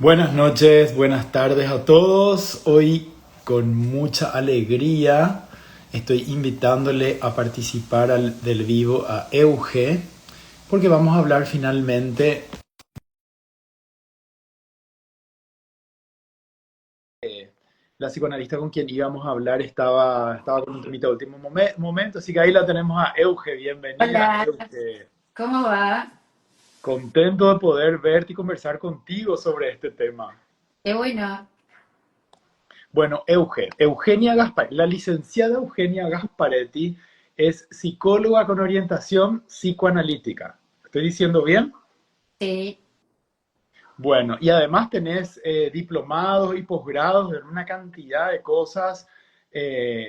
Buenas noches, buenas tardes a todos. Hoy con mucha alegría estoy invitándole a participar del vivo a Euge porque vamos a hablar finalmente. La psicoanalista con quien íbamos a hablar estaba con un temita de último momento, así que ahí la tenemos a Euge. Bienvenida, Hola, Euge. ¿cómo va? Contento de poder verte y conversar contigo sobre este tema. Qué bueno. Bueno, Eugenia Gasparetti, la licenciada Eugenia Gasparetti es psicóloga con orientación psicoanalítica. ¿Estoy diciendo bien? Sí. Bueno, y además tenés diplomados y posgrados en una cantidad de cosas,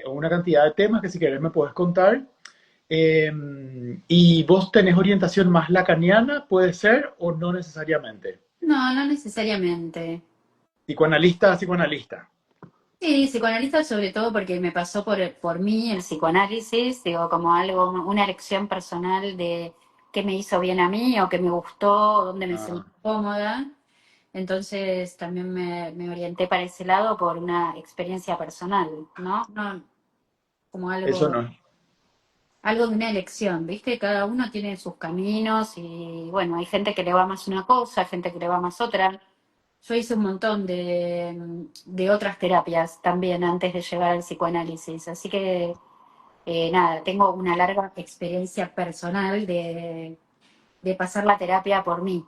o una cantidad de temas que si querés me podés contar. Eh, y vos tenés orientación más lacaniana, puede ser, o no necesariamente. No, no necesariamente. Psicoanalista, psicoanalista. Sí, psicoanalista sobre todo porque me pasó por mí el psicoanálisis, digo, como algo, una elección personal de qué me hizo bien a mí o qué me gustó, dónde me Ah, sentí cómoda. Entonces también me orienté para ese lado por una experiencia personal, ¿no? No, como eso algo, no. algo de una elección, ¿viste? Cada uno tiene sus caminos y bueno, hay gente que le va más una cosa, hay gente que le va más otra. Yo hice un montón de otras terapias también antes de llegar al psicoanálisis, así que nada, tengo una larga experiencia personal de pasar la terapia por mí.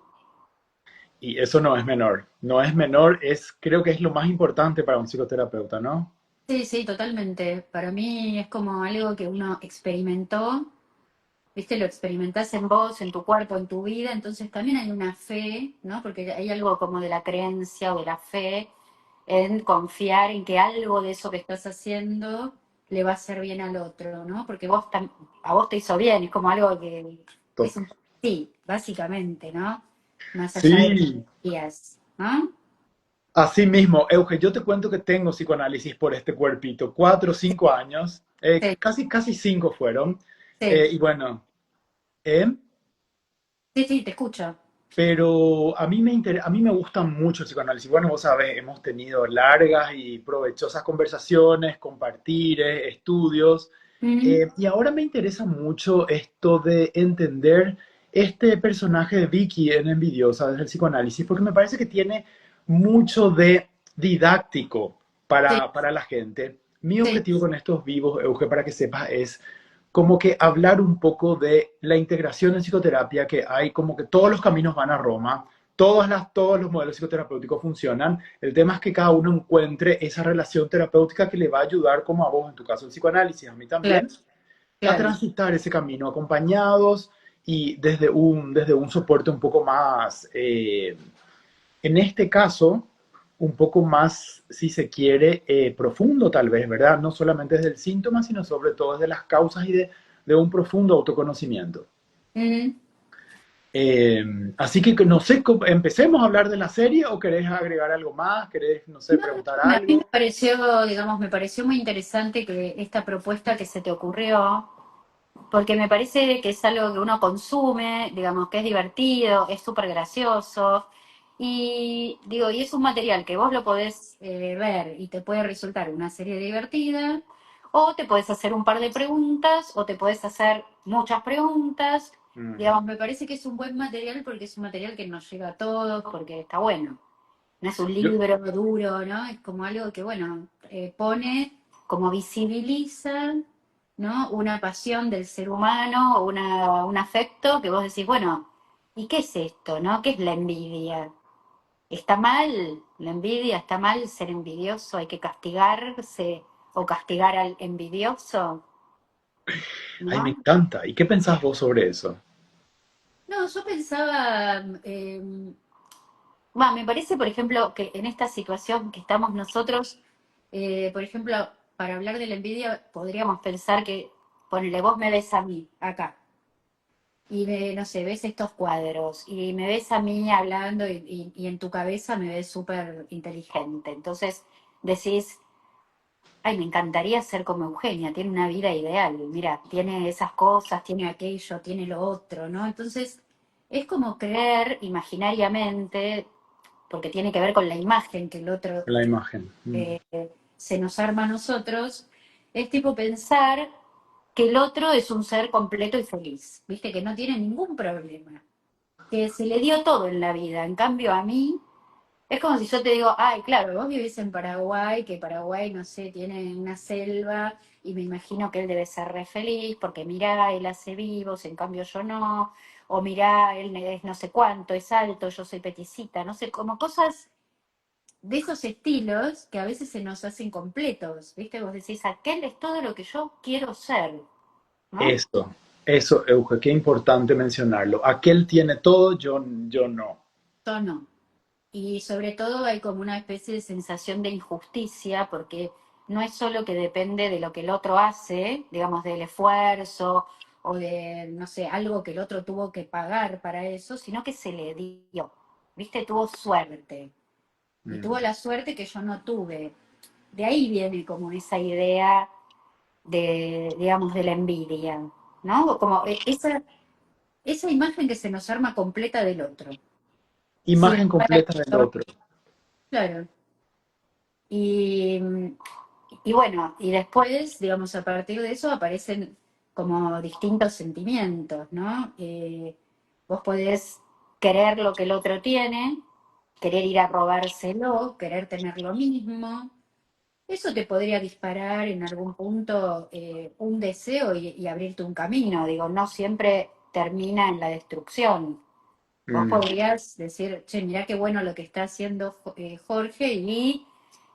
Y eso no es menor. No es menor, creo que es lo más importante para un psicoterapeuta, ¿no? Sí, sí, totalmente. Para mí es como algo que uno experimentó, ¿viste? Lo experimentás en vos, en tu cuerpo, en tu vida, entonces también hay una fe, ¿no? Porque hay algo como de la creencia o de la fe en confiar en que algo de eso que estás haciendo le va a hacer bien al otro, ¿no? Porque a vos te hizo bien, es como algo que To- es un sí, básicamente, ¿no? Más allá de Sí, días, ¿no? así mismo, Euge, yo te cuento que tengo psicoanálisis por este cuerpito, 4 o 5 años, Sí, casi 5 fueron, sí, y bueno, eh, sí, sí, te escucho. pero a mí me gusta mucho el psicoanálisis. Bueno, vos sabés, hemos tenido largas y provechosas conversaciones, compartir, estudios, Mm, y ahora me interesa mucho esto de entender este personaje de Vicky en Envidiosa desde el psicoanálisis, porque me parece que tiene mucho de didáctico sí, para la gente. Mi sí. objetivo con estos vivos, Euge, para que sepas, es como que hablar un poco de la integración en psicoterapia, que hay como que todos los caminos van a Roma, todos los modelos psicoterapéuticos funcionan. El tema es que cada uno encuentre esa relación terapéutica que le va a ayudar, como a vos, en tu caso el psicoanálisis, a mí Claro, también, a claro. transitar ese camino acompañados y desde un soporte un poco más, en este caso, un poco más, si se quiere, profundo tal vez, ¿verdad? No solamente desde el síntoma, sino sobre todo desde las causas y de un profundo autoconocimiento. Mm. Eh, Así que no sé, empecemos a hablar de la serie o querés agregar algo más, querés, no sé, No, preguntar a mí me algo. pareció, digamos, me pareció muy interesante que esta propuesta que se te ocurrió, porque me parece que es algo que uno consume, digamos, que es divertido, es súper gracioso, y digo, y es un material que vos lo podés ver y te puede resultar una serie divertida, o te podés hacer un par de preguntas, o te podés hacer muchas preguntas. Mm. Digamos, me parece que es un buen material porque es un material que nos llega a todos, porque está bueno. No es un Yo, libro duro, ¿no? Es como algo que, bueno, pone, como visibiliza, ¿no? Una pasión del ser humano, un afecto que vos decís, bueno, ¿y qué es esto, no? ¿Qué es la envidia? ¿Está mal la envidia? ¿Está mal ser envidioso? ¿Hay que castigarse o castigar al envidioso? ay, me ¿No? encanta. ¿Y qué pensás vos sobre eso? No, yo pensaba, me parece, por ejemplo, que en esta situación que estamos nosotros, por ejemplo, para hablar de la envidia, podríamos pensar que, ponele, vos me ves a mí, acá, y no sé, ves estos cuadros, y me ves a mí hablando, y en tu cabeza me ves súper inteligente. Entonces decís, ay, me encantaría ser como Eugenia, tiene una vida ideal, mira, tiene esas cosas, tiene aquello, tiene lo otro, ¿no? Entonces, es como creer imaginariamente porque tiene que ver con la imagen que el otro La imagen. eh, se nos arma a nosotros, es tipo pensar que el otro es un ser completo y feliz, ¿viste? Que no tiene ningún problema, que se le dio todo en la vida. En cambio, a mí es como si yo te digo, ay, claro, vos vivís en Paraguay, que Paraguay, no sé, tiene una selva y me imagino que él debe ser re feliz porque mirá, él hace vivos, en cambio yo no, o mirá, él es no sé cuánto, es alto, yo soy peticita, no sé, como cosas de esos estilos que a veces se nos hacen completos, ¿viste? Vos decís, aquel es todo lo que yo quiero ser, ¿no? Eso, Euge, qué importante mencionarlo. Aquel tiene todo, yo no. Yo no. Y sobre todo hay como una especie de sensación de injusticia, porque no es solo que depende de lo que el otro hace, digamos, del esfuerzo o de, no sé, algo que el otro tuvo que pagar para eso, sino que se le dio, ¿viste? Tuvo suerte. Y tuvo Mm. la suerte que yo no tuve. De ahí viene como esa idea de, digamos, de la envidia, ¿no? Como esa imagen que se nos arma completa del otro. Sí, Imagen completa del otro. claro. Y, y bueno, y después, digamos, a partir de eso aparecen como distintos sentimientos, ¿no? Vos podés querer lo que el otro tiene, querer ir a robárselo, querer tener lo mismo. Eso te podría disparar en algún punto un deseo y abrirte un camino. Digo, no siempre termina en la destrucción. Vos Mm. podrías decir, che, mirá qué bueno lo que está haciendo Jorge y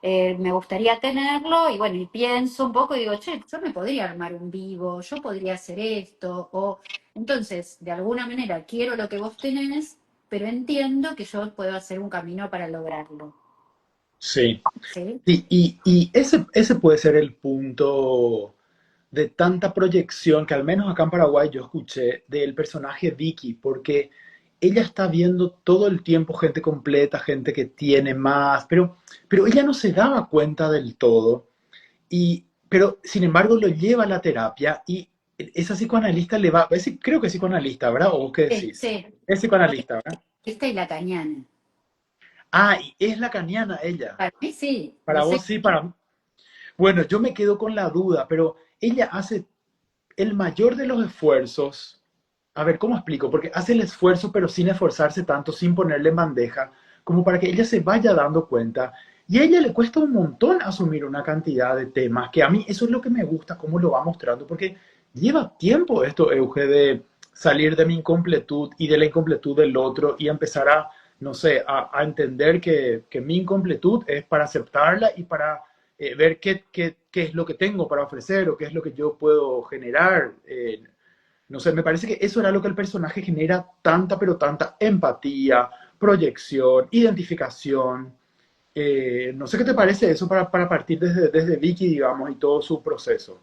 me gustaría tenerlo. Y bueno, y pienso un poco y digo, che, yo me podría armar un vivo, yo podría hacer esto. O entonces, de alguna manera, quiero lo que vos tenés, pero entiendo que yo puedo hacer un camino para lograrlo. Sí. ¿Sí? Sí, y ese puede ser el punto de tanta proyección que al menos acá en Paraguay yo escuché del personaje Vicky, porque ella está viendo todo el tiempo gente completa, gente que tiene más, pero ella no se daba cuenta del todo, pero sin embargo lo lleva a la terapia y esa psicoanalista le va, creo que es psicoanalista, ¿verdad? ¿O vos qué Sí, decís? sí. Es psicoanalista, ¿verdad? Esta y la cañana. Ah, y es lacaniana ella. Para mí sí, no Para vos sé. sí, para mí. Bueno, yo me quedo con la duda, pero ella hace el mayor de los esfuerzos. A ver, ¿cómo explico? Porque hace el esfuerzo, pero sin esforzarse tanto, sin ponerle en bandeja, como para que ella se vaya dando cuenta. Y a ella le cuesta un montón asumir una cantidad de temas, que a mí eso es lo que me gusta, cómo lo va mostrando, porque lleva tiempo esto, Euge, de salir de mi incompletud y de la incompletud del otro y empezar a, no sé, a entender que mi incompletud es para aceptarla y para ver qué es lo que tengo para ofrecer o qué es lo que yo puedo generar. No sé, me parece que eso era lo que el personaje genera tanta, pero tanta empatía, proyección, identificación. No sé qué te parece eso para partir desde Vicky, digamos, y todo su proceso.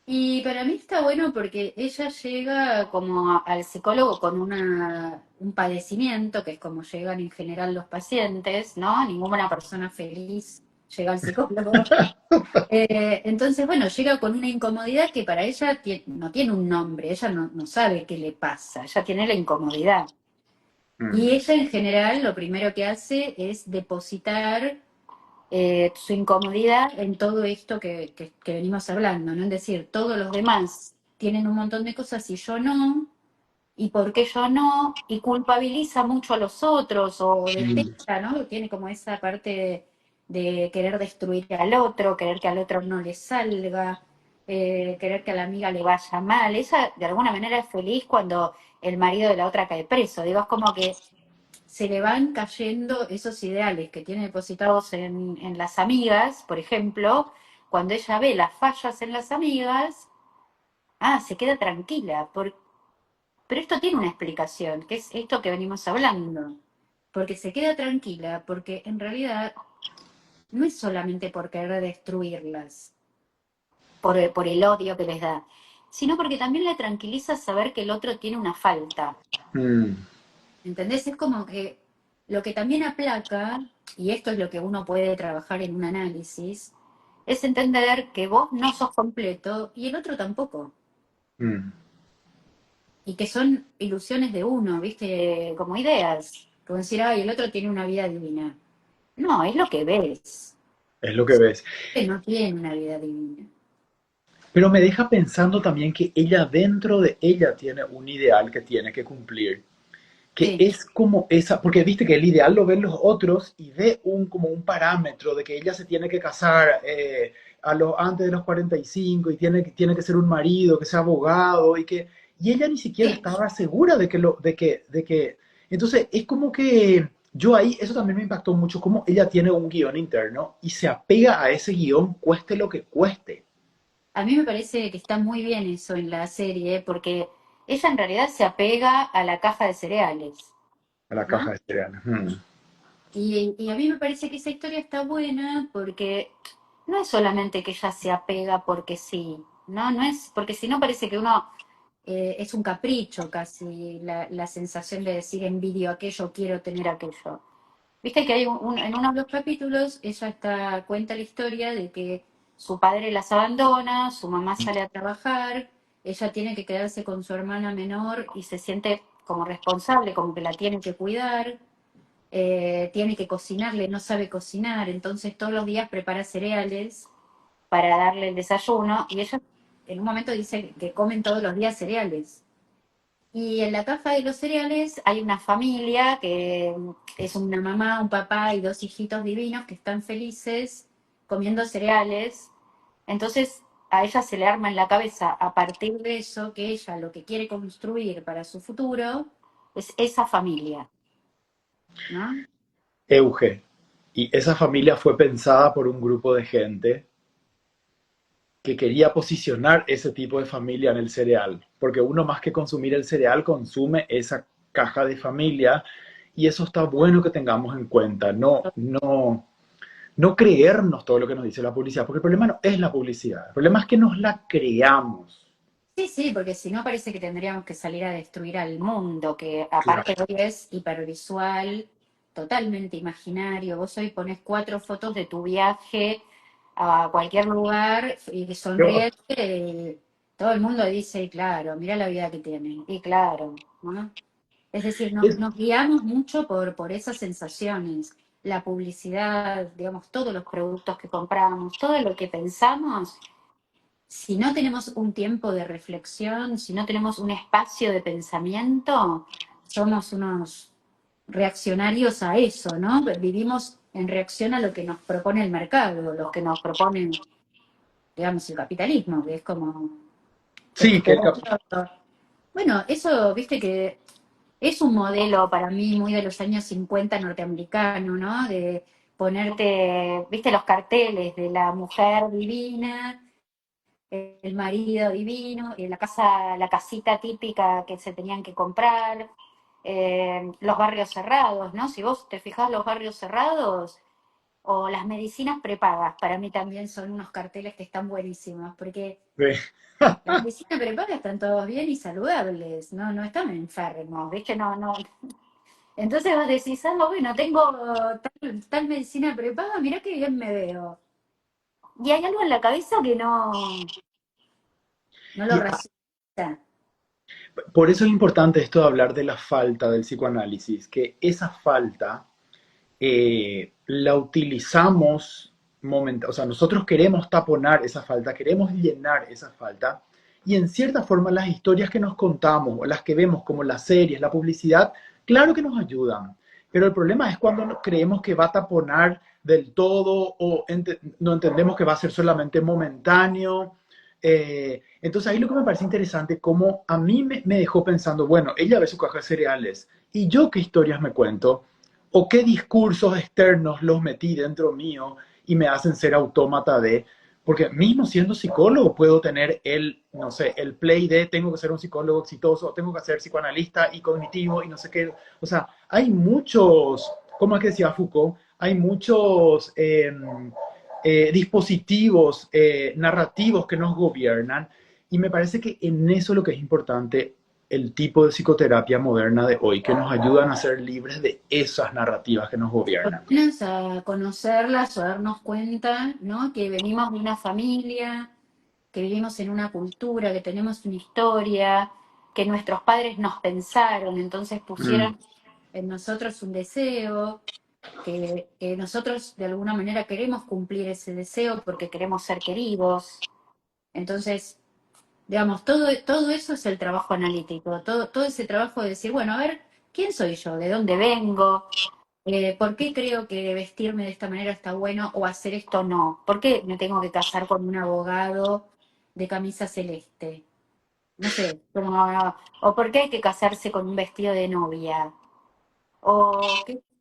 Y para mí está bueno porque ella llega como al psicólogo con un padecimiento, que es como llegan en general los pacientes, ¿no? Ninguna persona feliz llega al psicólogo. Entonces, bueno, llega con una incomodidad que para ella no tiene un nombre, ella no sabe qué le pasa, ella tiene la incomodidad. Y Mm, ella en general lo primero que hace es depositar su incomodidad en todo esto que venimos hablando, ¿no? Es decir, todos los demás tienen un montón de cosas y yo no, y por qué yo no, y culpabiliza mucho a los otros o mm, detesta, ¿no? Tiene como esa parte de querer destruir al otro, querer que al otro no le salga, querer que a la amiga le vaya mal. Ella de alguna manera es feliz cuando el marido de la otra cae preso. Digo, es como que se le van cayendo esos ideales que tiene depositados en las amigas, por ejemplo, cuando ella ve las fallas en las amigas, se queda tranquila, pero esto tiene una explicación, que es esto que venimos hablando, porque se queda tranquila, porque en realidad no es solamente por querer destruirlas, por el odio que les da, sino porque también le tranquiliza saber que el otro tiene una falta. mm, ¿Entendés? Es como que lo que también aplaca, y esto es lo que uno puede trabajar en un análisis, es entender que vos no sos completo y el otro tampoco. mm. Y que son ilusiones de uno, ¿viste? Como ideas. Como decir, ay, el otro tiene una vida divina. No, es lo que ves. Es lo que ves. Que no tiene una vida divina. Pero me deja pensando también que ella dentro de ella tiene un ideal que tiene que cumplir, que Sí, es como esa, porque viste que el ideal lo ven los otros y ve como un parámetro de que ella se tiene que casar antes de los 45 y tiene que ser un marido, que sea abogado y ella ni siquiera sí. estaba segura de que, entonces es como que yo ahí, eso también me impactó mucho, como ella tiene un guión interno y se apega a ese guión cueste lo que cueste, A mí me parece que está muy bien eso en la serie, porque ella en realidad se apega a la caja de cereales, a la caja ¿no? de cereal. Y a mí me parece que esa historia está buena porque no es solamente que ella se apega porque sí, ¿no? No es, porque si no parece que uno es un capricho casi, la sensación de decir envidio aquello, quiero tener aquello. Viste que hay en uno de los capítulos, ella cuenta la historia de que su padre las abandona, su mamá sale a trabajar, ella tiene que quedarse con su hermana menor y se siente como responsable, como que la tiene que cuidar, tiene que cocinarle, no sabe cocinar, entonces todos los días prepara cereales para darle el desayuno y ella en un momento dice que comen todos los días cereales. Y en la caja de los cereales hay una familia que es una mamá, un papá y dos hijitos divinos que están felices comiendo cereales. Entonces a ella se le arma en la cabeza a partir de eso que ella lo que quiere construir para su futuro es esa familia, ¿no? Euge. Y esa familia fue pensada por un grupo de gente que quería posicionar ese tipo de familia en el cereal, porque uno más que consumir el cereal consume esa caja de familia y eso está bueno que tengamos en cuenta, no creernos todo lo que nos dice la publicidad, porque el problema no es la publicidad, el problema es que nos la creamos. Sí, sí, porque si no parece que tendríamos que salir a destruir al mundo, que aparte Claro. hoy es hipervisual, totalmente imaginario. Vos hoy pones 4 fotos de tu viaje a cualquier lugar y Yo, sonríes, todo el mundo dice, claro, mira la vida que tienen. Y claro, ¿no? Es decir, es, nos guiamos mucho por esas sensaciones. La publicidad, digamos, todos los productos que compramos, todo lo que pensamos si no tenemos un tiempo de reflexión, si no tenemos un espacio de pensamiento, somos unos reaccionarios a eso, ¿no? Vivimos en reacción a lo que nos propone el mercado, lo que nos propone, digamos, el capitalismo, que es como sí, que bueno, eso, viste que es un modelo para mí muy de los años 50 norteamericano, ¿no? De ponerte, viste, los carteles de la mujer divina, el marido divino, la casa, la casita típica que se tenían que comprar, los barrios cerrados, ¿no? Si vos te fijás los barrios cerrados o las medicinas prepagas, para mí también son unos carteles que están buenísimos, porque las medicinas prepagas están todos bien y saludables, no, no están enfermos, ¿viste? No, no. Entonces vos decís, ah, bueno, tengo tal medicina prepaga, mirá qué bien me veo. Y hay algo en la cabeza que no lo y resulta. por eso es importante esto de hablar de la falta del psicoanálisis, que esa falta la utilizamos o sea, nosotros queremos taponar esa falta, queremos llenar esa falta, y en cierta forma las historias que nos contamos o las que vemos como las series, la publicidad, claro que nos ayudan, pero el problema es cuando creemos que va a taponar del todo o no entendemos que va a ser solamente momentáneo. Entonces ahí lo que me parece interesante, como a mí me dejó pensando, bueno, ella ve su caja de cereales y yo qué historias me cuento o qué discursos externos los metí dentro mío y me hacen ser autómata de, porque mismo siendo psicólogo puedo tener no sé, el play de tengo que ser un psicólogo exitoso, tengo que ser psicoanalista y cognitivo y no sé qué, o sea, hay muchos, como es que decía Foucault, hay muchos dispositivos narrativos que nos gobiernan y me parece que en eso lo que es importante el tipo de psicoterapia moderna de hoy, que nos ayudan a ser libres de esas narrativas que nos Por gobiernan. lo menos a conocerlas o a darnos cuenta, ¿no? Que venimos de una familia, que vivimos en una cultura, que tenemos una historia, que nuestros padres nos pensaron, entonces Mm. pusieron en nosotros un deseo, que nosotros de alguna manera queremos cumplir ese deseo porque queremos ser queridos. Entonces, digamos, todo eso es el trabajo analítico, todo ese trabajo de decir, bueno, a ver, ¿quién soy yo? ¿De dónde vengo? ¿Por qué creo que vestirme de esta manera está bueno o hacer esto no? ¿Por qué me tengo que casar con un abogado de camisa celeste? No sé, o por qué hay que casarse con un vestido de novia, o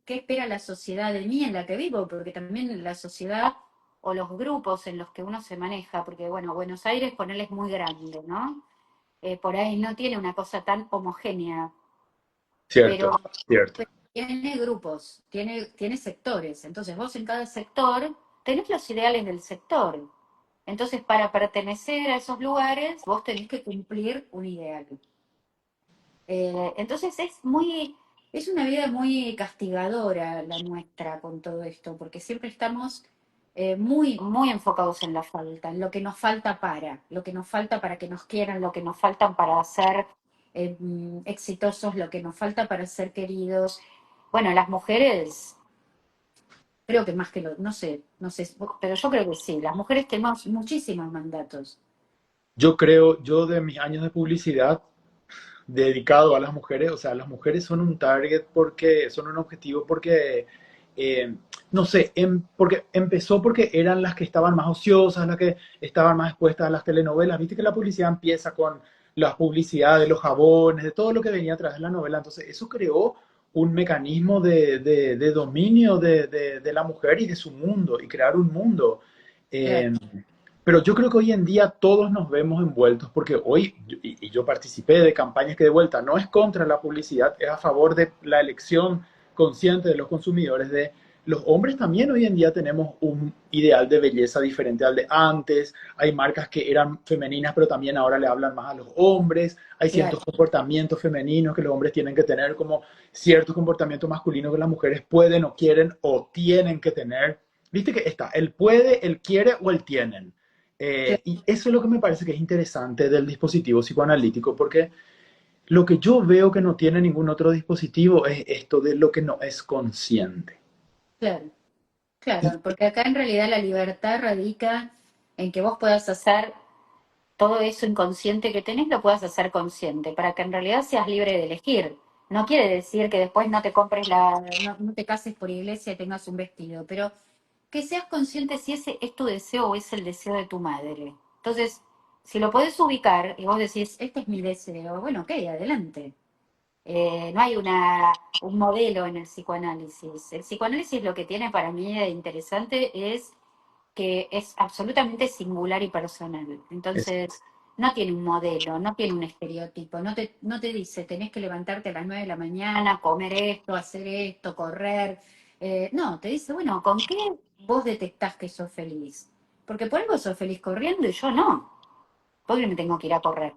qué espera la sociedad de mí en la que vivo, porque también la sociedad o los grupos en los que uno se maneja, porque bueno, Buenos Aires, ponerle es muy grande, ¿no? Por ahí no tiene una cosa tan homogénea, Cierto, pero, cierto. pero tiene grupos, tiene sectores, entonces vos en cada sector tenés los ideales del sector. Entonces, para pertenecer a esos lugares, vos tenés que cumplir un ideal. Entonces es una vida muy castigadora la nuestra con todo esto, porque siempre estamos muy enfocados en la falta, en lo que nos falta lo que nos falta para que nos quieran, lo que nos falta para ser exitosos, lo que nos falta para ser queridos. Bueno, las mujeres, creo que más que no sé, pero yo creo que sí, las mujeres tenemos muchísimos mandatos. Yo creo, yo de mis años de publicidad dedicado a las mujeres, o sea, las mujeres son un target porque son un objetivo porque, eh, no sé, porque empezó porque eran las que estaban más ociosas, las que estaban más expuestas a las telenovelas. Viste que la publicidad empieza con las publicidades de los jabones, de todo lo que venía atrás de la novela. Entonces, eso creó un mecanismo de dominio de la mujer y de su mundo, y crear un mundo. Claro, Eh, pero yo creo que hoy en día todos nos vemos envueltos porque hoy, y yo participé de campañas que de vuelta no es contra la publicidad, es a favor de la elección consciente de los consumidores, de los hombres también hoy en día tenemos un ideal de belleza diferente al de antes, hay marcas que eran femeninas pero también ahora le hablan más a los hombres, hay claro. ciertos comportamientos femeninos que los hombres tienen que tener como ciertos comportamientos masculinos que las mujeres pueden o quieren o tienen que tener. Viste que está, el puede, el quiere o el tienen. Y eso es lo que me parece que es interesante del dispositivo psicoanalítico, porque lo que yo veo que no tiene ningún otro dispositivo es esto de lo que no es consciente. Claro. Y Claro, porque acá en realidad la libertad radica en que vos puedas hacer todo eso inconsciente que tenés, lo puedas hacer consciente, para que en realidad seas libre de elegir. No quiere decir que después no te compres no te cases por iglesia y tengas un vestido, pero que seas consciente si ese es tu deseo o es el deseo de tu madre. Entonces, si lo podés ubicar y vos decís, este es mi deseo, bueno, ok, adelante. No hay un modelo en el psicoanálisis. El psicoanálisis lo que tiene para mí de interesante es que es absolutamente singular y personal. es, Entonces, no tiene un modelo, no tiene un estereotipo, no te dice tenés que levantarte a las 9 de la mañana, comer esto, hacer esto, correr. No, te dice, bueno, ¿con qué vos detectás que sos feliz? Porque por algo sos feliz corriendo y yo no. ¿Por qué me tengo que ir a correr?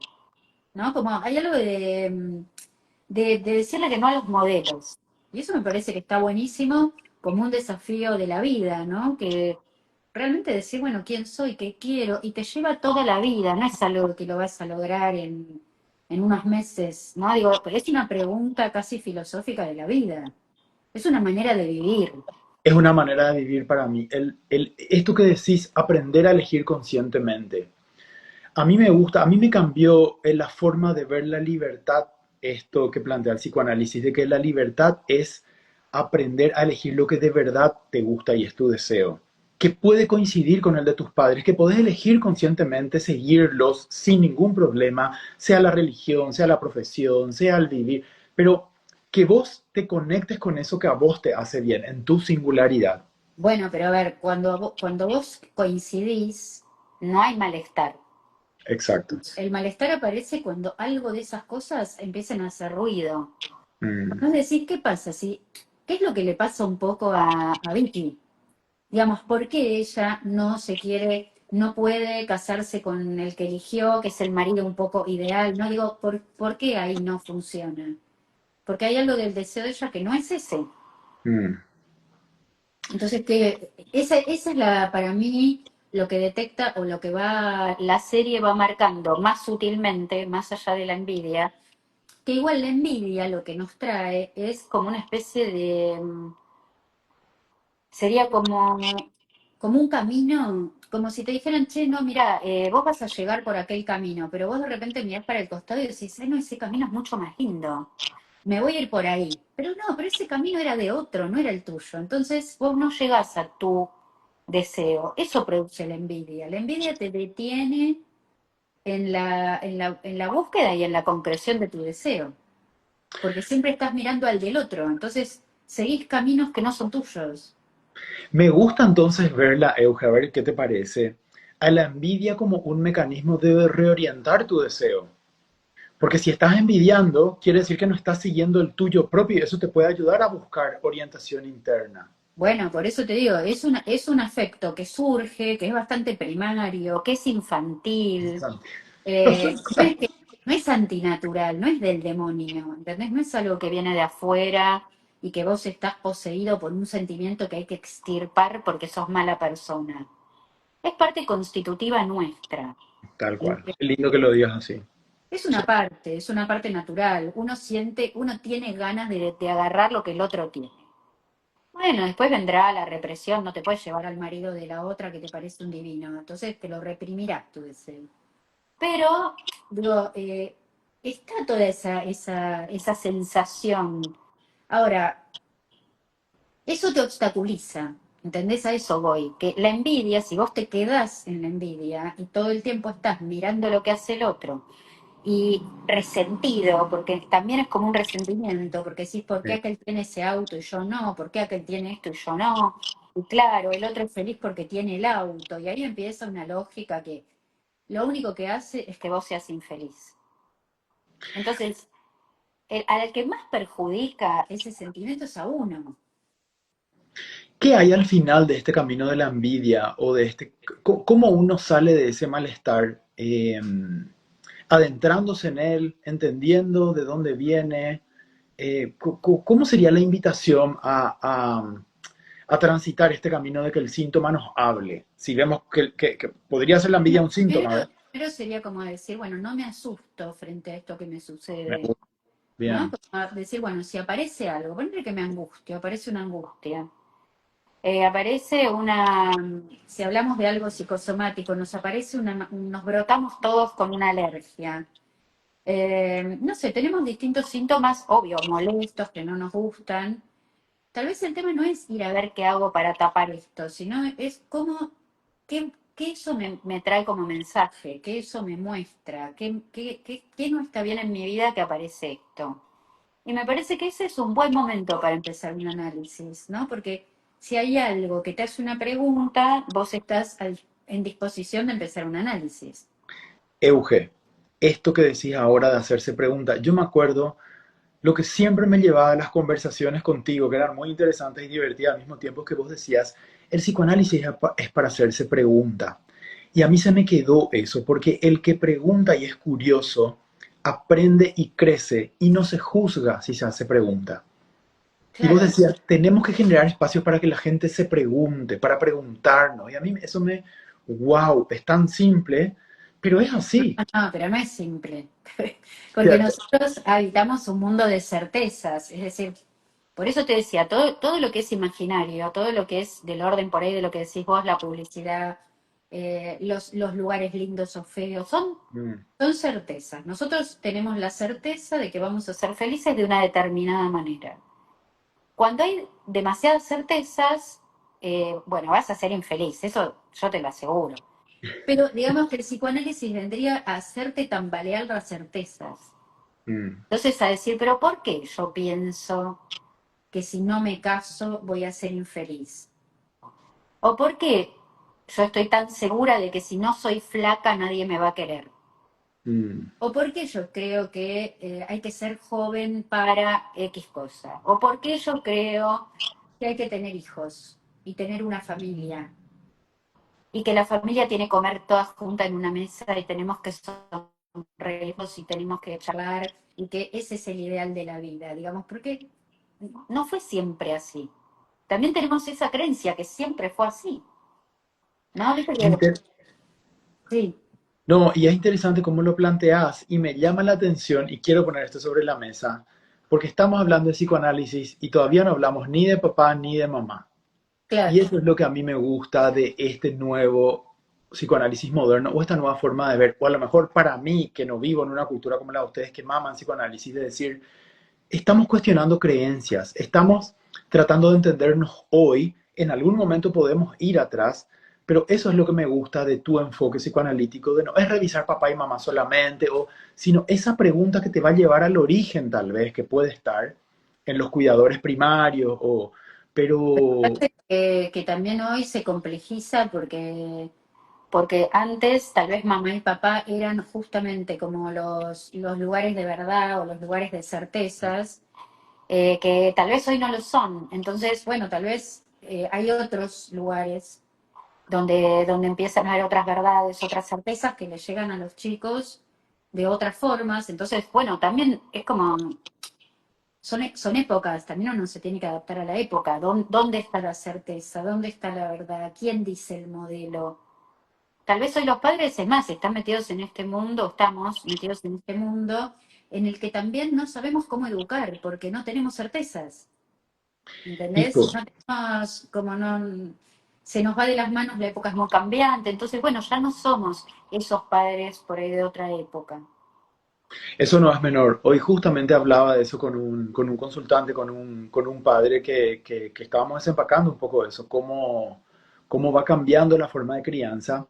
¿No? Como hay algo de decirle que no a los modelos. Y eso me parece que está buenísimo como un desafío de la vida, ¿no? Que realmente decir, bueno, quién soy, qué quiero, y te lleva toda la vida, no es algo que lo vas a lograr en unos meses, ¿no? Digo, pero es una pregunta casi filosófica de la vida. Es una manera de vivir. es una manera de vivir para mí. Esto que decís, aprender a elegir conscientemente. A mí me gusta, a mí me cambió la forma de ver la libertad, esto que plantea el psicoanálisis, de que la libertad es aprender a elegir lo que de verdad te gusta y es tu deseo, que puede coincidir con el de tus padres, que podés elegir conscientemente seguirlos sin ningún problema, sea la religión, sea la profesión, sea el vivir, pero que vos te conectes con eso que a vos te hace bien, en tu singularidad. Bueno, pero a ver, cuando vos coincidís, no hay malestar. Exacto. El malestar aparece cuando algo de esas cosas empiezan a hacer ruido. Mm. Vos decís, ¿qué pasa? ¿Qué es lo que le pasa un poco a Vicky? Digamos, ¿por qué ella no se quiere, no puede casarse con el que eligió, que es el marido un poco ideal? No digo, ¿por qué ahí no funciona? Porque hay algo del deseo de ella que no es ese. Mm. Entonces, esa es para mí, lo que detecta o la serie va marcando más sutilmente, más allá de la envidia, Que igual la envidia lo que nos trae es como una especie de, sería como un camino, como si te dijeran, che, no, mira, vos vas a llegar por aquel camino, pero vos de repente mirás para el costado y decís, no, ese camino es mucho más lindo, me voy a ir por ahí. Pero no, pero ese camino era de otro, no era el tuyo. Entonces vos no llegás a tu deseo. Eso produce la envidia. La envidia te detiene en la búsqueda y en la concreción de tu deseo, porque siempre estás mirando al del otro, entonces seguís caminos que no son tuyos. Me gusta entonces verla, Euge, a ver qué te parece, a la envidia como un mecanismo de reorientar tu deseo. Porque si estás envidiando, quiere decir que no estás siguiendo el tuyo propio y eso te puede ayudar a buscar orientación interna. Bueno, por eso te digo, es un afecto que surge, que es bastante primario, que es infantil, Interesante. no es antinatural, no es del demonio, ¿entendés? No es algo que viene de afuera y que vos estás poseído por un sentimiento que hay que extirpar porque sos mala persona. Es parte constitutiva nuestra. Tal cual. Qué lindo que lo digas así. Sí. Es una parte natural. Uno siente, uno tiene ganas de agarrar lo que el otro tiene. Bueno, después vendrá la represión, no te puedes llevar al marido de la otra que te parece un divino, entonces te lo reprimirás tu deseo. Pero, digo, está toda esa sensación. Ahora, eso te obstaculiza, ¿entendés? A eso voy. Que la envidia, si vos te quedás en la envidia y todo el tiempo estás mirando lo que hace el otro y resentido, porque también es como un resentimiento, porque decís, ¿por qué Sí. aquel tiene ese auto y yo no? ¿Por qué aquel tiene esto y yo no? Y claro, el otro es feliz porque tiene el auto, y ahí empieza una lógica que lo único que hace es que vos seas infeliz. Entonces, al que más perjudica ese sentimiento es a uno. ¿Qué hay al final de este camino de la envidia o de cómo uno sale de ese malestar, adentrándose en él, entendiendo de dónde viene? ¿Cómo sería la invitación a transitar este camino de que el síntoma nos hable? Si vemos que podría ser la envidia un síntoma, ¿verdad? Primero sería como decir, bueno, no me asusto frente a esto que me Me sucede, gusta. ¿no? Bien. Como decir, bueno, si aparece algo, ponle que me angustio, aparece una angustia. Aparece si hablamos de algo psicosomático, nos aparece nos brotamos todos con una alergia. No sé, tenemos distintos síntomas, obvio, molestos, que no nos gustan. Tal vez el tema no es ir a ver qué hago para tapar esto, sino es qué eso me trae como mensaje, qué eso me muestra, qué no está bien en mi vida que aparece esto. Y me parece que ese es un buen momento para empezar un análisis, ¿no? Porque si hay algo que te hace una pregunta, vos estás en disposición de empezar un análisis. Euge, esto que decís ahora de hacerse preguntas, yo me acuerdo lo que siempre me llevaba a las conversaciones contigo, que eran muy interesantes y divertidas al mismo tiempo que vos decías, el psicoanálisis es para hacerse pregunta. Y a mí se me quedó eso, porque el que pregunta y es curioso, aprende y crece y no se juzga si se hace pregunta. Y vos Claro. decías, tenemos que generar espacios para que la gente se pregunte, para preguntarnos. Y a mí eso wow, es tan simple, pero es así. No, pero no es simple, porque ¿Cierto? nosotros habitamos un mundo de certezas, es decir, por eso te decía, todo lo que es imaginario, todo lo que es del orden por ahí de lo que decís vos, la publicidad, los lugares lindos o feos, Mm, son certezas. Nosotros tenemos la certeza de que vamos a ser felices de una determinada manera. Cuando hay demasiadas certezas, bueno, vas a ser infeliz, eso yo te lo aseguro. Pero digamos que el psicoanálisis vendría a hacerte tambalear las certezas. mm, Entonces a decir, pero ¿por qué yo pienso que si no me caso voy a ser infeliz? ¿O por qué yo estoy tan segura de que si no soy flaca nadie me va a querer? mm, ¿O por qué yo creo que hay que ser joven para X cosa? ¿O por qué yo creo que hay que tener hijos y tener una familia? Y que la familia tiene que comer todas juntas en una mesa y tenemos que sonreírnos y tenemos que charlar y que ese es el ideal de la vida, digamos, porque no fue siempre así. También tenemos esa creencia que siempre fue así, ¿no? ¿Viste que- Inter- Sí, No, y es interesante cómo lo planteas y me llama la atención y quiero poner esto sobre la mesa, porque estamos hablando de psicoanálisis y todavía no hablamos ni de papá ni de mamá. Y Claro. eso es lo que a mí me gusta de este nuevo psicoanálisis moderno o esta nueva forma de ver, o a lo mejor para mí, que no vivo en una cultura como la de ustedes que maman psicoanálisis, de decir, estamos cuestionando creencias, estamos tratando de entendernos hoy, en algún momento podemos ir atrás, pero eso es lo que me gusta de tu enfoque psicoanalítico, de no es revisar papá y mamá solamente, o, sino esa pregunta que te va a llevar al origen tal vez, que puede estar en los cuidadores primarios, o, pero Aparte que también hoy se complejiza porque antes tal vez mamá y papá eran justamente como los lugares de verdad o los lugares de certezas, que tal vez hoy no lo son. Entonces, bueno, tal vez hay otros lugares donde empiezan a haber otras verdades, otras certezas que le llegan a los chicos de otras formas. Entonces, bueno, también es como, son épocas, también uno se tiene que adaptar a la época. ¿Dónde está la certeza? ¿Dónde está la verdad? ¿Quién dice el modelo? Tal vez hoy los padres, es más, están metidos en este mundo, estamos metidos en este mundo en el que también no sabemos cómo educar, porque no tenemos certezas. ¿Entendés? hijo, No tenemos, como no, se nos va de las manos, la época es muy cambiante, entonces, bueno, ya no somos esos padres por ahí de otra época. eso no es menor. Hoy justamente hablaba de eso con un consultante, con un padre que estábamos desempacando un poco de eso, cómo, cómo va cambiando la forma de crianza.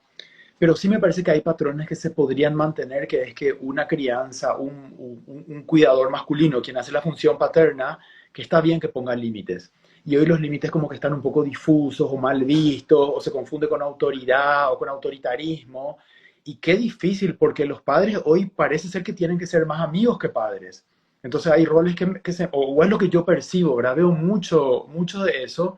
Pero sí me parece que hay patrones que se podrían mantener, que es que una crianza, un cuidador masculino, quien hace la función paterna, que está bien que ponga límites. Y hoy los límites como que están un poco difusos o mal vistos, o se confunde con autoridad o con autoritarismo. Y qué difícil, porque los padres hoy parece ser que tienen que ser más amigos que padres. Entonces hay roles que se, o es lo que yo percibo, ¿verdad? Veo mucho, mucho de eso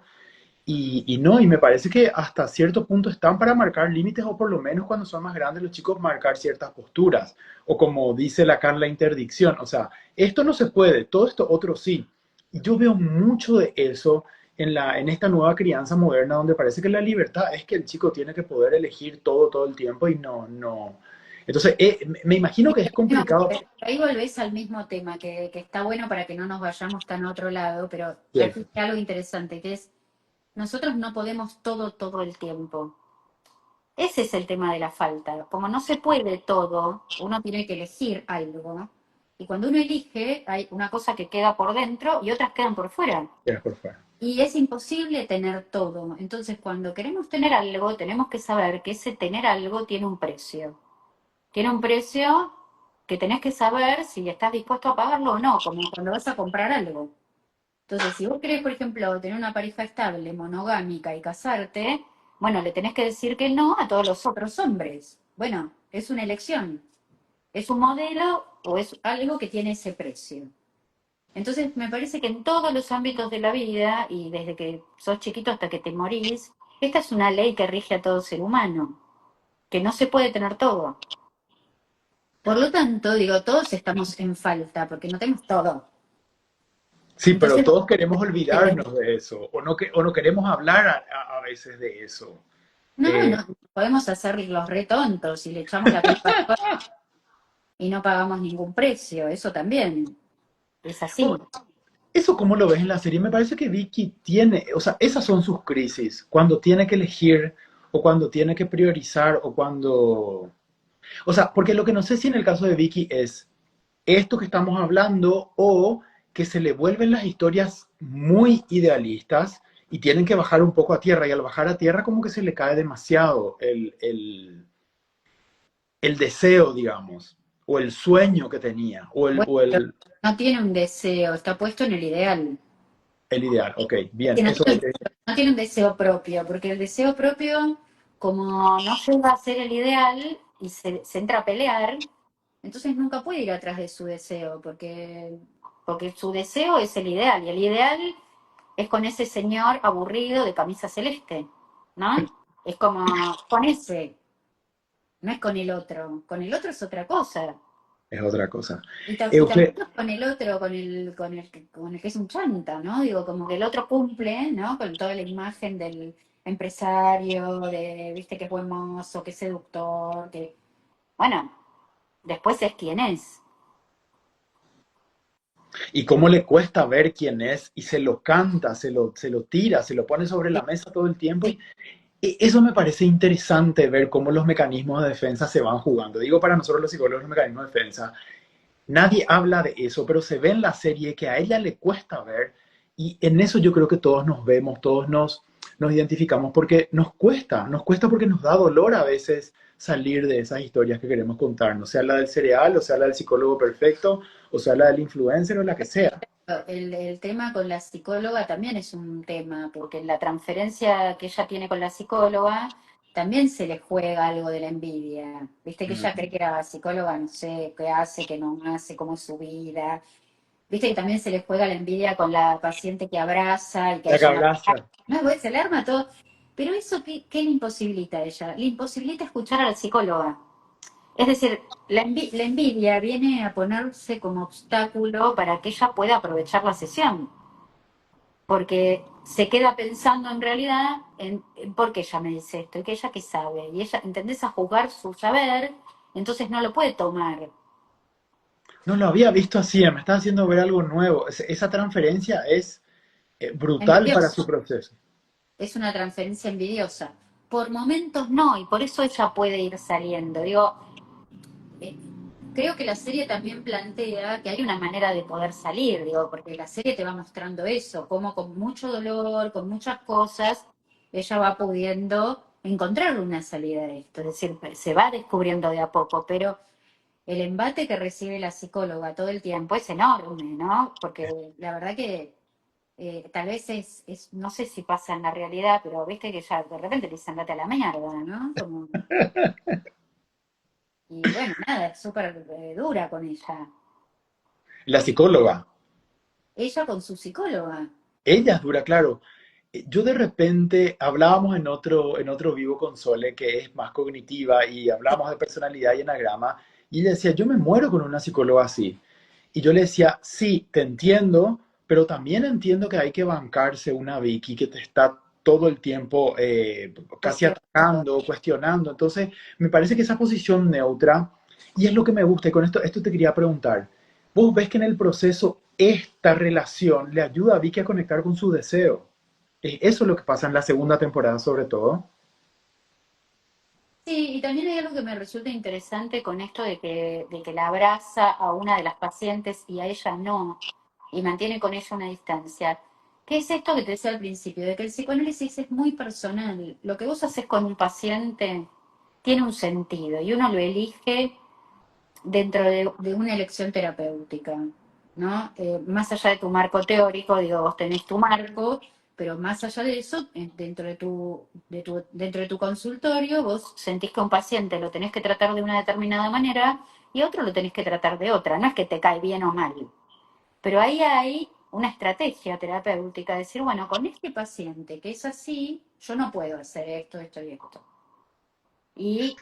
y no, y me parece que hasta cierto punto están para marcar límites o por lo menos cuando son más grandes los chicos marcar ciertas posturas. O como dice Lacan, la interdicción. O sea, esto no se puede, todo esto otro sí. Y yo veo mucho de eso en esta nueva crianza moderna donde parece que la libertad es que el chico tiene que poder elegir todo todo el tiempo y no, no. Entonces, me imagino Sí, que es no, complicado. pero ahí volvés al mismo tema, que está bueno para que no nos vayamos tan a otro lado, pero Cierto. trajiste algo interesante, que es, nosotros no podemos todo el tiempo. Ese es el tema de la falta. Como no se puede todo, uno tiene que elegir algo. Y cuando uno elige, hay una cosa que queda por dentro y otras quedan por fuera. Tienes por fuera. Y es imposible tener todo. Entonces, cuando queremos tener algo, tenemos que saber que ese tener algo tiene un precio. Tiene un precio que tenés que saber si estás dispuesto a pagarlo o no, como cuando vas a comprar algo. Entonces, si vos querés, por ejemplo, tener una pareja estable, monogámica y casarte, bueno, le tenés que decir que no a todos los otros hombres. Bueno, es una elección. ¿Es un modelo o es algo que tiene ese precio? Entonces, me parece que en todos los ámbitos de la vida, y desde que sos chiquito hasta que te morís, esta es una ley que rige a todo ser humano, que no se puede tener todo. Por lo tanto, digo, todos estamos en falta, porque no tenemos todo. Sí, pero Entonces, todos queremos olvidarnos de eso, o no, o no queremos hablar a veces de eso. no, podemos hacer los retontos y le echamos la culpa a todos y no pagamos ningún precio, eso también es así. Oh, ¿eso cómo lo ves en la serie? Me parece que Vicky tiene, o sea, esas son sus crisis, cuando tiene que elegir o cuando tiene que priorizar o cuando... O sea, porque lo que no sé si en el caso de Vicky es esto que estamos hablando o que se le vuelven las historias muy idealistas y tienen que bajar un poco a tierra y al bajar a tierra como que se le cae demasiado el deseo, digamos, o el sueño que tenía, Bueno, pero no tiene un deseo, está puesto en el ideal. el ideal. Ok, bien, Que no eso tiene, es lo que... no tiene un deseo propio, porque el deseo propio, como no llega a ser el ideal y se entra a pelear, entonces nunca puede ir atrás de su deseo, porque su deseo es el ideal, y el ideal es con ese señor aburrido de camisa celeste, ¿no? Es como con ese, no es con el otro es otra cosa. Es otra cosa. Y Euge, tampoco con el otro, con el que es un chanta, ¿no? Digo, como que el otro cumple, ¿no? Con toda la imagen del empresario, de, viste, que es buen mozo, que es seductor, que... bueno, después es quien es. Y cómo le cuesta ver quién es y se lo canta, se lo tira, se lo pone sobre la Sí, mesa todo el tiempo. sí, Y eso me parece interesante ver cómo los mecanismos de defensa se van jugando. Digo, para nosotros los psicólogos, los mecanismos de defensa, nadie habla de eso, pero se ve en la serie que a ella le cuesta ver y en eso yo creo que todos nos vemos, nos identificamos porque nos cuesta porque nos da dolor a veces salir de esas historias que queremos contarnos, sea la del cereal, o sea la del psicólogo perfecto, o sea la del influencer o la que sea. el tema con la psicóloga también es un tema, porque la transferencia que ella tiene con la psicóloga también se le juega algo de la envidia. Viste que ella cree que la psicóloga no sé qué hace, qué no hace, cómo es su vida. Viste que también se le juega la envidia con la paciente que abraza y que a La que ella no. abraza. No, pues, se le arma todo. Pero eso, ¿qué le imposibilita a ella? Le imposibilita escuchar a la psicóloga. Es decir, la envidia viene a ponerse como obstáculo para que ella pueda aprovechar la sesión, porque se queda pensando en realidad en por qué ella me dice esto, y que ella qué sabe, y ella, ¿entendés? A juzgar su saber, entonces no lo puede tomar. No lo había visto así, me está haciendo ver algo nuevo. Esa transferencia es brutal para Envidioso, su proceso. es una transferencia envidiosa. Por momentos no, y por eso ella puede ir saliendo. Digo, eh, creo que la serie también plantea que hay una manera de poder salir, digo, porque la serie te va mostrando eso, cómo con mucho dolor, con muchas cosas, ella va pudiendo encontrar una salida de esto, es decir, se va descubriendo de a poco, pero el embate que recibe la psicóloga todo el tiempo es enorme, ¿no? Porque la verdad que tal vez no sé si pasa en la realidad, pero viste que ya de repente le dicen andate a la mierda, ¿no? Como, y bueno, nada, es súper dura con ella. La psicóloga, Ella con su psicóloga. ella es dura, claro. Yo de repente hablábamos en otro vivo con Sole, que es más cognitiva, y hablábamos de personalidad y enagrama, y ella decía, yo me muero con una psicóloga así. Y yo le decía, sí, te entiendo, pero también entiendo que hay que bancarse una Vicky que te está todo el tiempo casi Cuestionando. atacando, cuestionando. Entonces, me parece que esa posición neutra, y es lo que me gusta, y con esto te quería preguntar, ¿vos ves que en el proceso esta relación le ayuda a Vicky a conectar con su deseo? Eso es lo que pasa en la segunda temporada sobre todo. Sí, y también hay algo que me resulta interesante con esto de que la abraza a una de las pacientes y a ella no, y mantiene con ella una distancia. ¿Qué es esto que te decía al principio? De que el psicoanálisis es muy personal. Lo que vos haces con un paciente tiene un sentido y uno lo elige dentro de una elección terapéutica, ¿no? Más allá de tu marco teórico, digo, vos tenés tu marco, pero más allá de eso, dentro de tu consultorio, vos sentís que un paciente lo tenés que tratar de una determinada manera y a otro lo tenés que tratar de otra, no es que te cae bien o mal, pero ahí hay una estrategia terapéutica, decir, bueno, con este paciente que es así, yo no puedo hacer esto, esto y esto. Y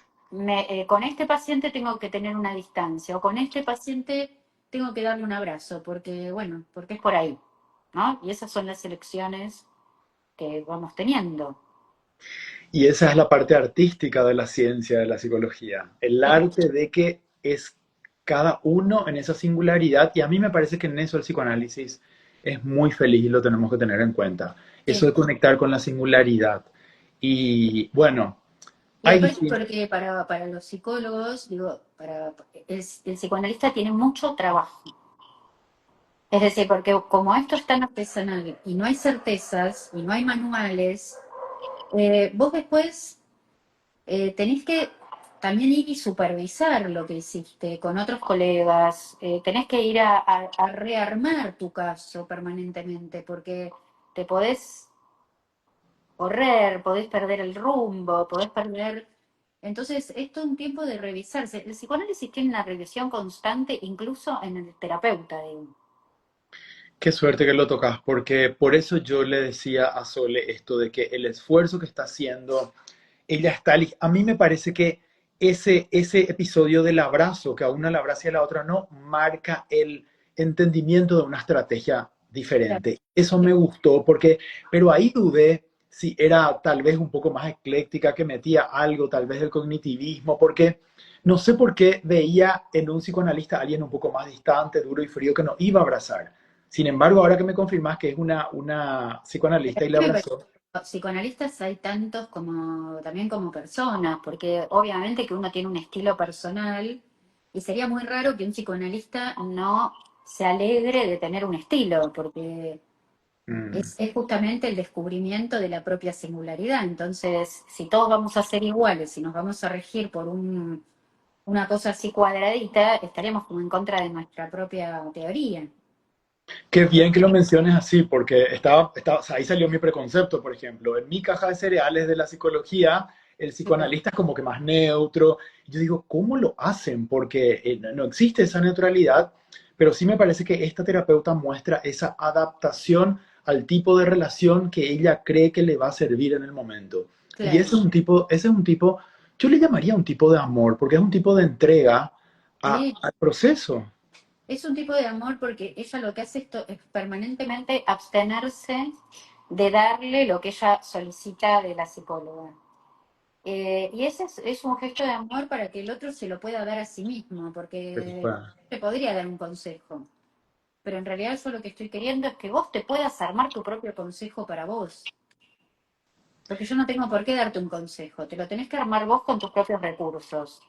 con este paciente tengo que tener una distancia, o con este paciente tengo que darle un abrazo, porque, bueno, porque es por ahí, ¿no? Y esas son las elecciones que vamos teniendo. Y esa es la parte artística de la ciencia, de la psicología. El Sí, arte de que es cada uno en esa singularidad. Y a mí me parece que en eso el psicoanálisis es muy feliz y lo tenemos que tener en cuenta. Eso sí. de conectar con la singularidad. Y bueno, Y hay aparte distintos. porque para los psicólogos, digo, el psicoanalista tiene mucho trabajo. Es decir, porque como esto es tan artesanal y no hay certezas y no hay manuales, vos después tenés que también ir y supervisar lo que hiciste con otros colegas, tenés que ir a rearmar tu caso permanentemente, porque te podés correr, podés perder el rumbo, podés perder... Entonces, esto es un tiempo de revisarse. El psicoanálisis tiene una revisión constante, incluso en el terapeuta, digo. Qué suerte que lo tocas, porque por eso yo le decía a Sole esto de que el esfuerzo que está haciendo, ella está, a mí me parece que ese episodio del abrazo, que a una la abraza y a la otra no, marca el entendimiento de una estrategia diferente. Eso me gustó, porque, pero ahí dudé si era tal vez un poco más ecléctica, que metía algo tal vez del cognitivismo, porque no sé por qué veía en un psicoanalista a alguien un poco más distante, duro y frío que no iba a abrazar. Sin embargo, ahora que me confirmás que es una psicoanalista y le Creo que abrazó. psicoanalistas hay tantos como también como personas, porque obviamente que uno tiene un estilo personal y sería muy raro que un psicoanalista no se alegre de tener un estilo, porque Mm. es justamente el descubrimiento de la propia singularidad. Entonces, si todos vamos a ser iguales, si nos vamos a regir por una cosa así cuadradita, estaríamos como en contra de nuestra propia teoría. Qué bien que lo menciones así, porque o sea, ahí salió mi preconcepto, por ejemplo. En mi caja de cereales de la psicología, el psicoanalista es como que más neutro. Y yo digo, ¿cómo lo hacen? Porque no existe esa neutralidad, pero sí me parece que esta terapeuta muestra esa adaptación al tipo de relación que ella cree que le va a servir en el momento. Y Claro. ese es un tipo, yo le llamaría un tipo de amor, porque es un tipo de entrega Sí, al proceso. es un tipo de amor porque ella lo que hace es permanentemente abstenerse de darle lo que ella solicita de la psicóloga. Y ese es un gesto de amor para que el otro se lo pueda dar a sí mismo, porque te podría dar un consejo, pero en realidad yo lo que estoy queriendo es que vos te puedas armar tu propio consejo para vos, porque yo no tengo por qué darte un consejo, te lo tenés que armar vos con tus propios recursos.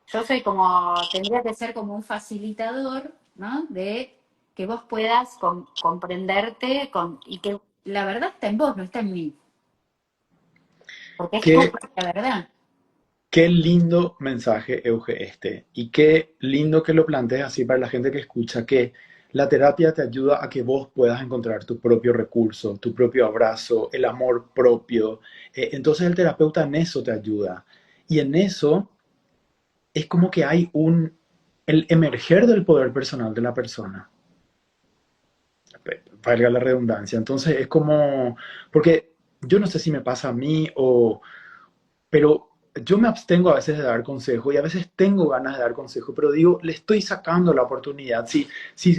Yo soy como, tendría que ser como un facilitador, ¿no? De que vos puedas comprenderte y que la verdad está en vos, no está en mí, porque es tu Qué propia verdad. Qué lindo mensaje, Euge, este. Y qué lindo que lo plantees así para la gente que escucha, que la terapia te ayuda a que vos puedas encontrar tu propio recurso, tu propio abrazo, el amor propio. Entonces el terapeuta en eso te ayuda. Y en eso es como que hay el emerger del poder personal de la persona, valga la redundancia. Entonces es como, porque yo no sé si me pasa a mí pero yo me abstengo a veces de dar consejo y a veces tengo ganas de dar consejo, pero digo, le estoy sacando la oportunidad. Si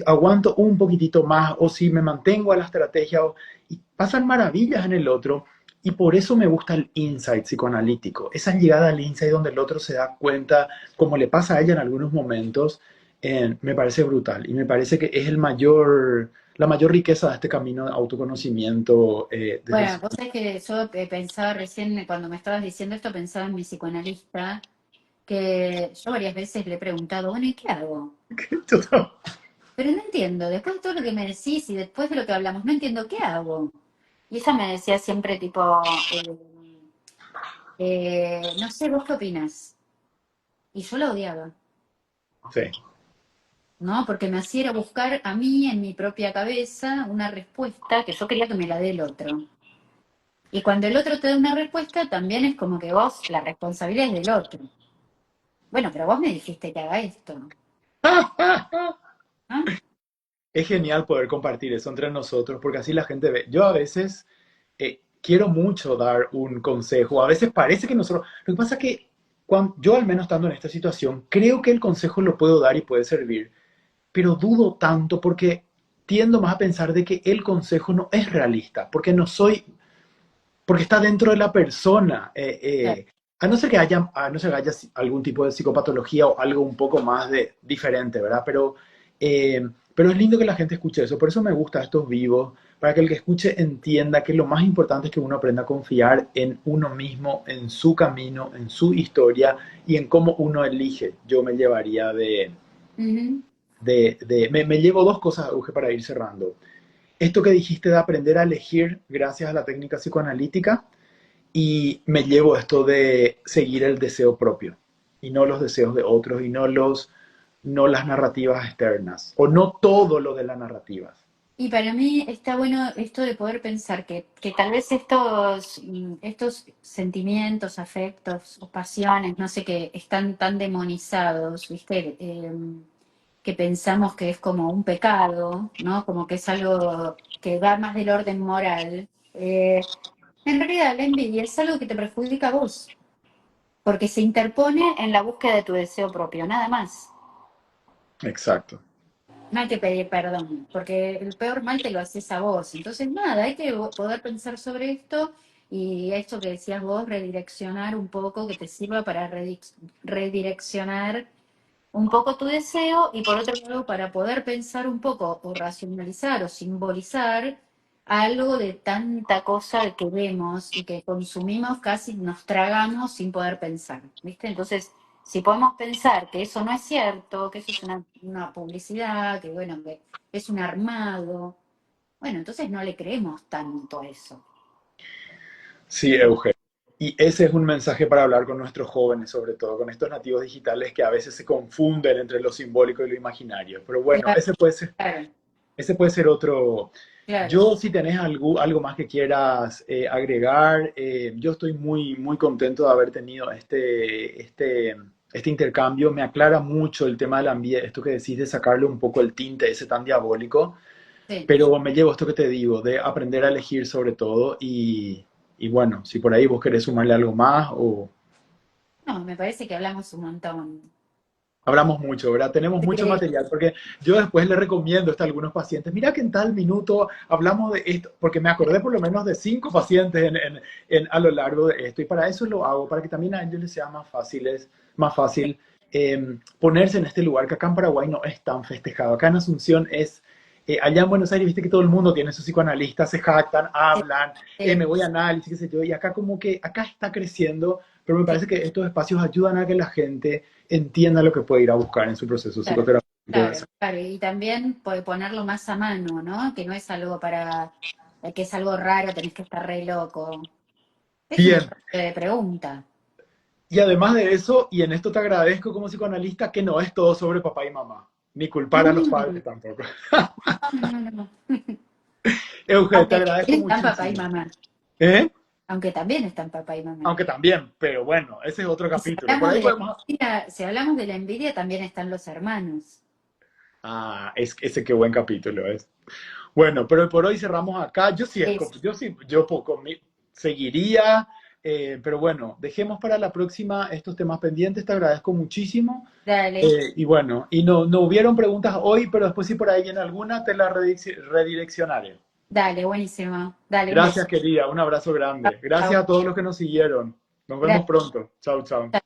aguanto un poquitito más o si me mantengo a la estrategia, y pasan maravillas en el otro. Y por eso me gusta el insight psicoanalítico, esa llegada al insight donde el otro se da cuenta, como le pasa a ella en algunos momentos, me parece brutal y me parece que es la mayor riqueza de este camino de autoconocimiento desde Bueno, vos sabés que yo pensaba recién, cuando me estabas diciendo esto, pensaba en mi psicoanalista, que yo varias veces le he preguntado, bueno, ¿y qué hago? Pero no entiendo, después de todo lo que me decís y después de lo que hablamos, no entiendo qué hago. Y ella me decía siempre tipo, no sé, ¿vos qué opinas? Y yo la odiaba, Sí. ¿no? Porque me hacía ir a buscar a mí en mi propia cabeza una respuesta que yo quería que me la dé el otro. Y cuando el otro te da una respuesta, también es como que vos, la responsabilidad es del otro. Bueno, pero vos me dijiste que haga esto, ¿no? Es genial poder compartir eso entre nosotros porque así la gente ve. Yo a veces quiero mucho dar un consejo, a veces parece que nosotros... Lo que pasa es que yo al menos estando en esta situación, creo que el consejo lo puedo dar y puede servir, pero dudo tanto porque tiendo más a pensar de que el consejo no es realista, porque no soy, porque está dentro de la persona. A no ser que haya algún tipo de psicopatología o algo un poco más diferente, ¿verdad? Pero es lindo que la gente escuche eso. Por eso me gusta estos vivos, para que el que escuche entienda que lo más importante es que uno aprenda a confiar en uno mismo, en su camino, en su historia y en cómo uno elige. Yo me llevaría Ujú. me llevo dos cosas, Euge, para ir cerrando. Esto que dijiste de aprender a elegir gracias a la técnica psicoanalítica, y me llevo esto de seguir el deseo propio y no los deseos de otros y no las narrativas externas o no todo lo de las narrativas. Y para mí está bueno esto de poder pensar que tal vez estos sentimientos, afectos o pasiones, no sé, que están tan demonizados, ¿viste? Que pensamos que es como un pecado, ¿no? Como que es algo que va más del orden moral. En realidad, la envidia es algo que te perjudica a vos, porque se interpone en la búsqueda de tu deseo propio, nada más. Exacto. No hay que pedir perdón, porque el peor mal te lo haces a vos. Entonces, nada, hay que poder pensar sobre esto Y esto que decías vos, redireccionar un poco, que te sirva para redireccionar un poco tu deseo y por otro lado para poder pensar un poco o racionalizar o simbolizar algo de tanta cosa que vemos y que consumimos, casi nos tragamos sin poder pensar, ¿viste? Entonces, si podemos pensar que eso no es cierto, que eso es una publicidad, que bueno, que es un armado, bueno, entonces no le creemos tanto a eso. Sí, Eugenio. Y ese es un mensaje para hablar con nuestros jóvenes, sobre todo con estos nativos digitales que a veces se confunden entre lo simbólico y lo imaginario. Pero bueno, Claro, ese puede ser otro. claro. Yo, si tenés algo más que quieras agregar, yo estoy muy, muy contento de haber tenido este intercambio. Me aclara mucho el tema del ambiente, esto que decís de sacarle un poco el tinte ese tan diabólico, Sí. pero me llevo esto que te digo, de aprender a elegir sobre todo y bueno, si por ahí vos querés sumarle algo más o No, me parece que hablamos un montón. hablamos mucho, ¿verdad? Tenemos mucho Sí, material, porque yo después le recomiendo esto a algunos pacientes, mira que en tal minuto hablamos de esto, porque me acordé por lo menos de 5 pacientes a lo largo de esto, y para eso lo hago, para que también a ellos les sea más fácil ponerse en este lugar, que acá en Paraguay no es tan festejado, acá en Asunción es... allá en Buenos Aires, viste que todo el mundo tiene sus psicoanalistas, se jactan, sí, hablan, me sí, voy a análisis, qué sé yo, y acá como que, acá está creciendo, pero me sí, parece que estos espacios ayudan a que la gente entienda lo que puede ir a buscar en su proceso claro, psicoterapéutico. claro, claro. Y también puede ponerlo más a mano, ¿no? Que no es algo que es algo raro, tenés que estar re loco. Es un Bien, espacio de pregunta. y además de eso, y en esto te agradezco como psicoanalista, que no es todo sobre papá y mamá, ni culpar a los No, padres tampoco. no, no, no. Euge, te Aunque agradezco también están papá y muchísimo. mamá. ¿Eh? Aunque también están papá y mamá. Aunque también, pero bueno, ese es otro Y si capítulo. Por hablamos ahí de la podemos... envidia, si hablamos de la envidia, también están los hermanos. Ah, ese qué buen capítulo es. Bueno, pero por hoy cerramos acá. Yo sí, Es, yo poco seguiría, pero bueno, dejemos para la próxima estos temas pendientes. Te agradezco muchísimo. dale, Y bueno, y no hubieron preguntas hoy, pero después si por ahí viene alguna, te la redireccionaré. dale, buenísimo. Dale, un beso. Gracias, querida. Un abrazo grande. Gracias Chao. a todos los que nos siguieron. Nos vemos Gracias. pronto. Chao, chao.